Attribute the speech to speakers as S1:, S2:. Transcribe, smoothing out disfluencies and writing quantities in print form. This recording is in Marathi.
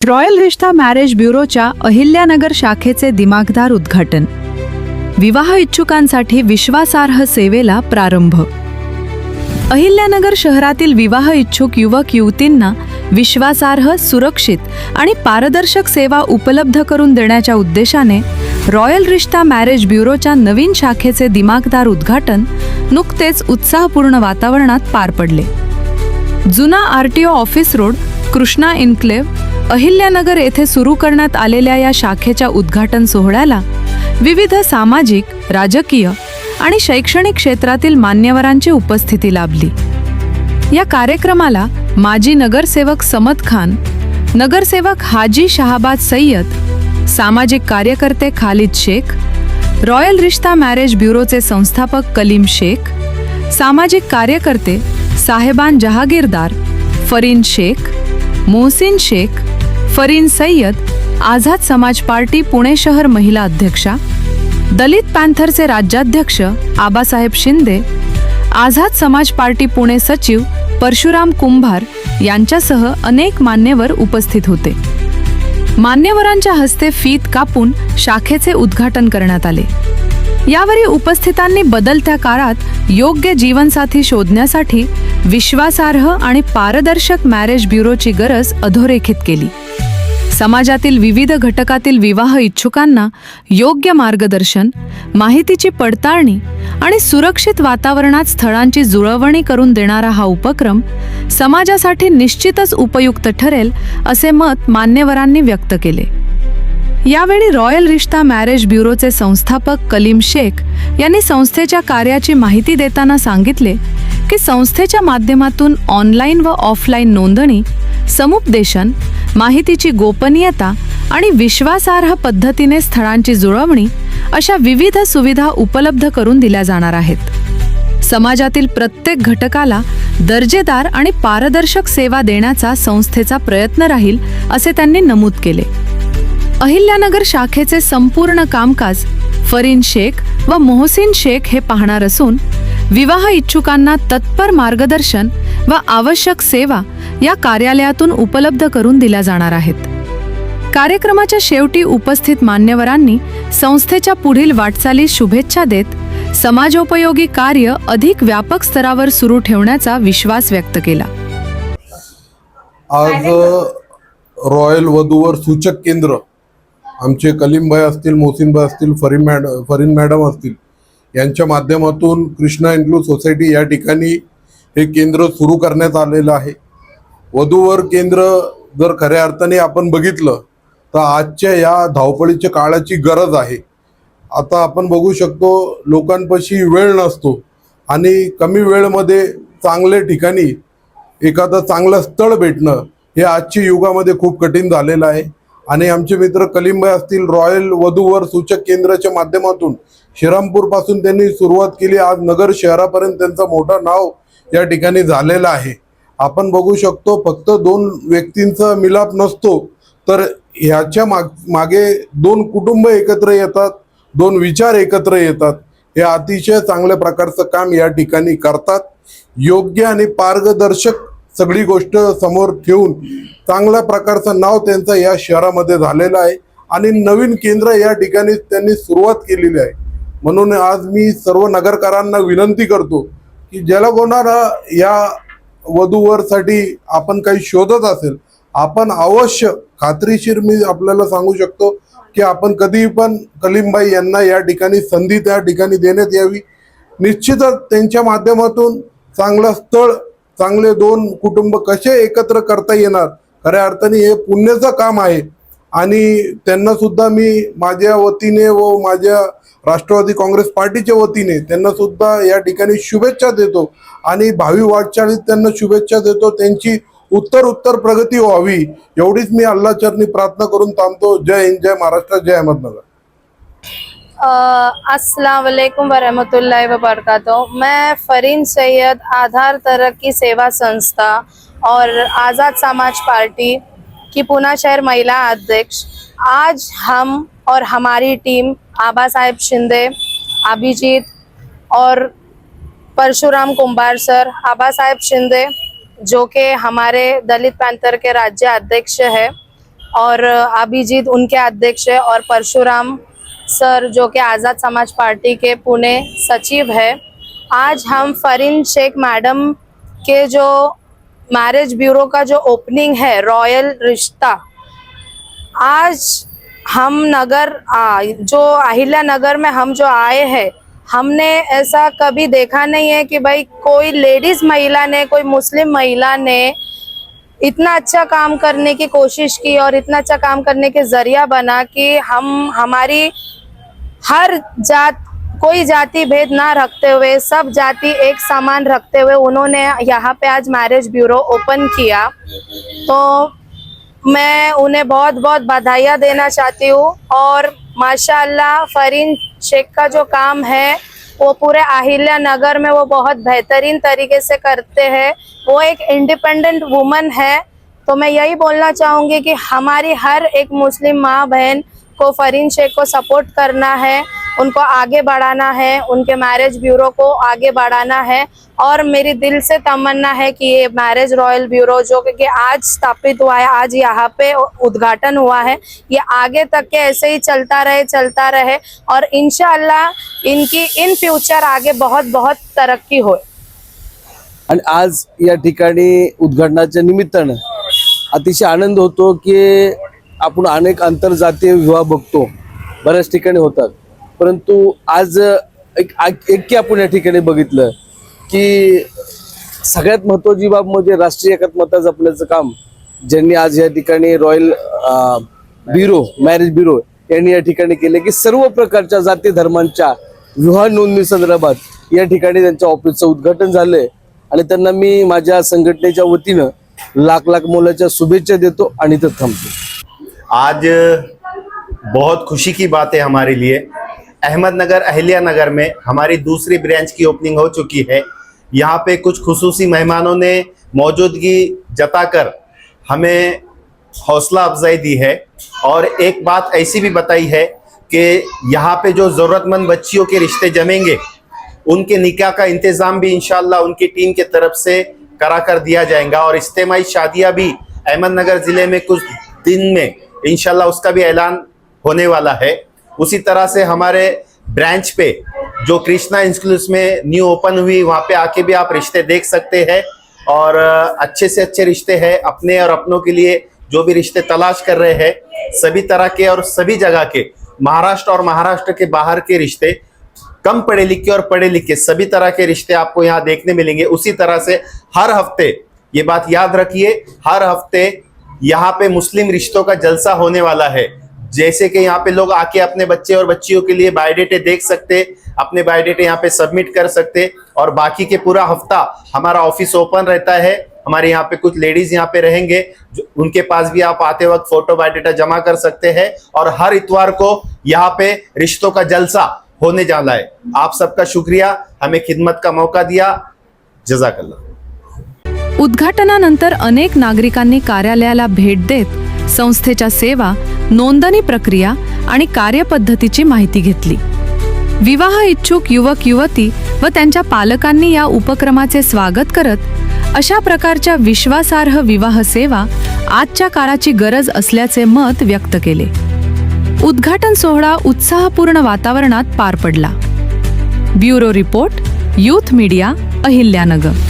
S1: रॉयल रिश्ता मॅरेज ब्युरोच्या अहिल्यानगर शाखेचे दिमाखदार उद्घाटन. विवाह इच्छुकांसाठी विश्वासार्ह सेवेला प्रारंभ. अहिल्यानगर शहरातील विवाह इच्छुक युवक युवतींना विश्वासार्ह, सुरक्षित आणि पारदर्शक सेवा उपलब्ध करून देण्याच्या उद्देशाने रॉयल रिश्ता मॅरेज ब्युरोच्या नवीन शाखेचे दिमाखदार उद्घाटन नुकतेच उत्साहपूर्ण वातावरणात पार पडले. जुना RTO office road, Krishna enclave, Ahilyanagar येथे सुरू करण्यात आलेल्या या शाखेच्या उद्घाटन सोहळ्याला विविध सामाजिक, राजकीय आणि शैक्षणिक क्षेत्रातील मान्यवरांची उपस्थिती लाभली. या कार्यक्रमाला माजी नगरसेवक समद खान, नगरसेवक हाजी शाहबाद सय्यद, सामाजिक कार्यकर्ते खालिद शेख, रॉयल रिश्ता मॅरेज ब्युरोचे संस्थापक कलीम शेख, सामाजिक कार्यकर्ते साहेबान जहागीरदार, फरीन शेख, मोहसिन शेख, फरीन सय्यद, आझाद समाज पार्टी पुणे शहर महिला अध्यक्षा, दलित पॅन्थरचे राज्याध्यक्ष आबासाहेब शिंदे, आझाद समाज पार्टी पुणे सचिव परशुराम कुंभार यांच्यासह अनेक मान्यवर उपस्थित होते. मान्यवरांच्या हस्ते फीत कापून शाखेचे उद्घाटन करण्यात आले. यावेळी उपस्थितांनी बदलत्या काळात योग्य जीवनसाथी शोधण्यासाठी विश्वासार्ह आणि पारदर्शक मॅरेज ब्युरोची गरज अधोरेखित केली. समाजातील विविध घटकातील विवाह इच्छुकांना योग्य मार्गदर्शन, माहितीची पडताळणी आणि सुरक्षित वातावरणात स्थळांची जुळवणी करून देणारा हा उपक्रम समाजासाठी निश्चितच उपयुक्त ठरेल असे मत मान्यवरांनी व्यक्त केले. यावेळी रॉयल रिश्ता मॅरेज ब्युरोचे संस्थापक कलीम शेख यांनी संस्थेच्या कार्याची माहिती देताना सांगितले की संस्थेच्या माध्यमातून ऑनलाईन व ऑफलाईन नोंदणी, समुपदेशन, माहितीची गोपनीयता आणि विश्वासार्ह पद्धतीने स्थळांची जुळवणी अशा विविध सुविधा उपलब्ध करून दिल्या जाणार आहेत. समाजातील प्रत्येक घटकाला दर्जेदार आणि पारदर्शक सेवा देण्याचा संस्थेचा प्रयत्न राहील असे त्यांनी नमूद केले. अहिल्यानगर शाखेचे संपूर्ण कामकाज फरीन शेख व मोहसिन शेख हे पाहणार असून विवाह इच्छुकांना तत्पर मार्गदर्शन व आवश्यक सेवा या कार्यालयातून उपलब्ध करून दिल्या जाणार आहेत. कार्यक्रमाच्या शेवटी उपस्थित मान्यवरांनी संस्थेच्या पुढील वाटचालीस शुभेच्छा देत समाजोपयोगी कार्य अधिक व्यापक स्तरावर सुरू ठेवण्याचा विश्वास व्यक्त केला.
S2: आज रॉयल वधूवर सूचक केंद्र आमचे कलीमभाई असतील, मोहसिनभाई असतील, फरीन मॅडम असतील यांच्या माध्यमातून कृष्णा इन्क्लूड सोसायटी या ठिकाणी हे केंद्र सुरू करण्यात आलेलं आहे. वधूवर केंद्र जर खऱ्या अर्थाने आपण बघितलं तर आजच्या या धावपळीच्या काळाची गरज आहे. आता आपण बघू शकतो लोकांपाशी वेळ नसतो आणि कमी वेळेमध्ये चांगल्या ठिकाणी एखादं चांगलं स्थळ भेटणं हे आजच्या युगामध्ये खूप कठीण झालेलं आहे. आणि आमचे मित्र कलीमभाई असतील, रॉयल वधूवर सूचक केंद्राच्या माध्यमातून श्रीरामपूरपासून त्यांनी सुरुवात केली. आज नगर शहरापर्यंत त्यांचं मोठं नाव या ठिकाणी झालेलं आहे. आपण बघू शकतो फक्त दोन व्यक्तींचा मिलाप नसतो तर ह्याच्या मागे दोन कुटुंब एकत्र येतात, दोन विचार एकत्र येतात. हे अतिशय चांगल्या प्रकारचं काम या ठिकाणी करतात. योग्य आणि पारदर्शक सगळी गोष्ट समोर ठेवून चांगल्या प्रकारचं नाव त्यांचं या शहरामध्ये झालेलं आहे आणि नवीन केंद्र या ठिकाणी त्यांनी सुरुवात केलेली आहे. म्हणून आज मी सर्व नगरकरांना विनंती करतो की ज्याला कोणाला या वधूवरसाठी आपण काही शोधत असेल, आपण अवश्य खात्रीशीर मी आपल्याला सांगू शकतो की आपण कधी पण कलीमभाई यांना या ठिकाणी संधी त्या ठिकाणी देण्यात यावी. निश्चितच त्यांच्या माध्यमातून चांगलं स्थळ, चांगले दोन कुटुंब कसे एकत्र करता येणार, खऱ्या अर्थाने हे पुण्याचं काम आहे. आणि त्यांना सुद्धा मी माझ्या वतीने व माझ्या राष्ट्रवादी काँग्रेस पार्टीच्या वतीने त्यांना सुद्धा या ठिकाणी शुभेच्छा देतो आणि भावी वाटचालीत त्यांना शुभेच्छा देतो. त्यांची उत्तर प्रगती व्हावी एवढीच मी अल्लाह चरणी प्रार्थना करून थांबतो. जय हिंद, जय महाराष्ट्र, जय अहमदनगर.
S3: अस्सलाम वालेकुम वरहमतुल्लाहि वबरकातुहू। मैं फरीन सैयद, आधार तरक्की सेवा संस्था और आज़ाद समाज पार्टी की पुणे शहर महिला अध्यक्ष, आज हम और हमारी टीम आबा साहेब शिंदे, अभिजीत और परशुराम कुंभार सर, आबा साहेब शिंदे जो कि हमारे दलित पैंथर के राज्य अध्यक्ष है, और अभिजीत उनके अध्यक्ष है, और परशुराम सर जो कि आज़ाद समाज पार्टी के पुणे सचिव है। आज हम फरीन शेख मैडम के जो मैरिज ब्यूरो का जो ओपनिंग है, रॉयल रिश्ता, आज हम जो अहिल्या नगर में हम जो आए हैं, हमने ऐसा कभी देखा नहीं है कि भाई कोई लेडीज महिला ने, कोई मुस्लिम महिला ने इतना अच्छा काम करने की कोशिश की और इतना अच्छा काम करने के जरिया बना कि हमारी हर जात, कोई जाति भेद ना रखते हुए, सब जाति एक समान रखते हुए उन्होंने यहाँ पे आज मैरिज ब्यूरो ओपन किया। तो मैं उन्हें बहुत बहुत बधाइयाँ देना चाहती हूँ। और माशाअल्लाह फरीन शेख का जो काम है वो पूरे अहिल्या नगर में वो बहुत बेहतरीन तरीके से करते हैं। वो एक इंडिपेंडेंट वुमन है। तो मैं यही बोलना चाहूँगी कि हमारी हर एक मुस्लिम माँ बहन को फरीन शेख को सपोर्ट करना है, उनको आगे बढ़ाना है, उनके मैरिज ब्यूरो को आगे बढ़ाना है। और मेरी दिल से तमन्ना है कि ये मैरिज रॉयल ब्यूरो जो कि आज स्थापित हुआ है, आज यहाँ पे उद्घाटन हुआ है, ये आगे तक के ऐसे ही चलता रहे और इंशाअल्लाह इनकी इन फ्यूचर आगे बहुत बहुत तरक्की होए।
S4: आणि आज या ठिकाणी उद्घाटनाच्या निमित्तानं अतिशय आनंद होतो की आपण अनेक आंतरजातीय विवाह बघतो, बऱ्याच ठिकाणी होतात, परंतु आज एक आपण या ठिकाणी बघितलं की सगळ्यात महत्त्वाची बाब म्हणजे राष्ट्रीय एकात्मता जपण्याचं काम ज्यांनी आज या ठिकाणी रॉयल ब्युरो, मॅरेज ब्युरो यांनी या ठिकाणी केले की सर्व प्रकारच्या जाती धर्मांच्या विवाह नोंदणी संदर्भात या ठिकाणी त्यांच्या ऑफिसचं उद्घाटन झालंय आणि त्यांना मी माझ्या संघटनेच्या वतीनं लाख लाख मोलाच्या शुभेच्छा देतो आणि इथं थांबतो।
S5: आज बहुत खुशी की बात है हमारे लिए, अहमदनगर अहिल्या नगर में हमारी दूसरी ब्रांच की ओपनिंग हो चुकी है। यहाँ पे कुछ खुसूसी मेहमानों ने मौजूदगी जताकर हमें हौसला अफजाई दी है और एक बात ऐसी भी बताई है कि यहाँ पे जो ज़रूरतमंद बच्चियों के रिश्ते जमेंगे उनके निकाह का इंतज़ाम भी इंशाअल्लाह उनकी टीम के तरफ से करा कर दिया जाएगा और इज्तिमाई शादियाँ भी अहमदनगर ज़िले में कुछ दिन में इंशाअल्लाह उसका भी ऐलान होने वाला है। उसी तरह से हमारे ब्रांच पे जो कृष्णा इंस्टीट्यूट में न्यू ओपन हुई, वहाँ पे आके भी आप रिश्ते देख सकते हैं और अच्छे से अच्छे रिश्ते हैं। अपने और अपनों के लिए जो भी रिश्ते तलाश कर रहे हैं, सभी तरह के और सभी जगह के, महाराष्ट्र और महाराष्ट्र के बाहर के रिश्ते, कम पढ़े लिखे और पढ़े लिखे सभी तरह के रिश्ते आपको यहाँ देखने मिलेंगे। उसी तरह से हर हफ्ते, ये बात याद रखिए, हर हफ्ते यहाँ पे मुस्लिम रिश्तों का जलसा होने वाला है। जैसे कि यहाँ पे लोग आके अपने बच्चे और बच्चियों के लिए बायोडेटे देख सकते, अपने बायोडेटे यहाँ पे सबमिट कर सकते और बाकी के पूरा हफ्ता हमारा ऑफिस ओपन रहता है। हमारे यहाँ पे कुछ लेडीज यहाँ पे रहेंगे, उनके पास भी आप आते वक्त फोटो बायोडेटा जमा कर सकते हैं और हर इतवार को यहाँ पे रिश्तों का जलसा होने जाना है। आप सबका शुक्रिया, हमें खिदमत का मौका दिया। जज़ाकल्लाह।
S1: उद्घाटनानंतर अनेक नागरिकांनी कार्यालयाला भेट देत संस्थेच्या सेवा, नोंदणी प्रक्रिया आणि कार्यपद्धतीची माहिती घेतली। विवाह इच्छुक युवक युवती व त्यांच्या पालकांनी या उपक्रमाचे स्वागत करत अशा प्रकारच्या विश्वासार्ह विवाह सेवा आजच्या काळाची गरज असल्याचे मत व्यक्त केले। उद्घाटन सोहळा उत्साहपूर्ण वातावरणात पार पडला। Bureau report, youth media, Ahilyanagar.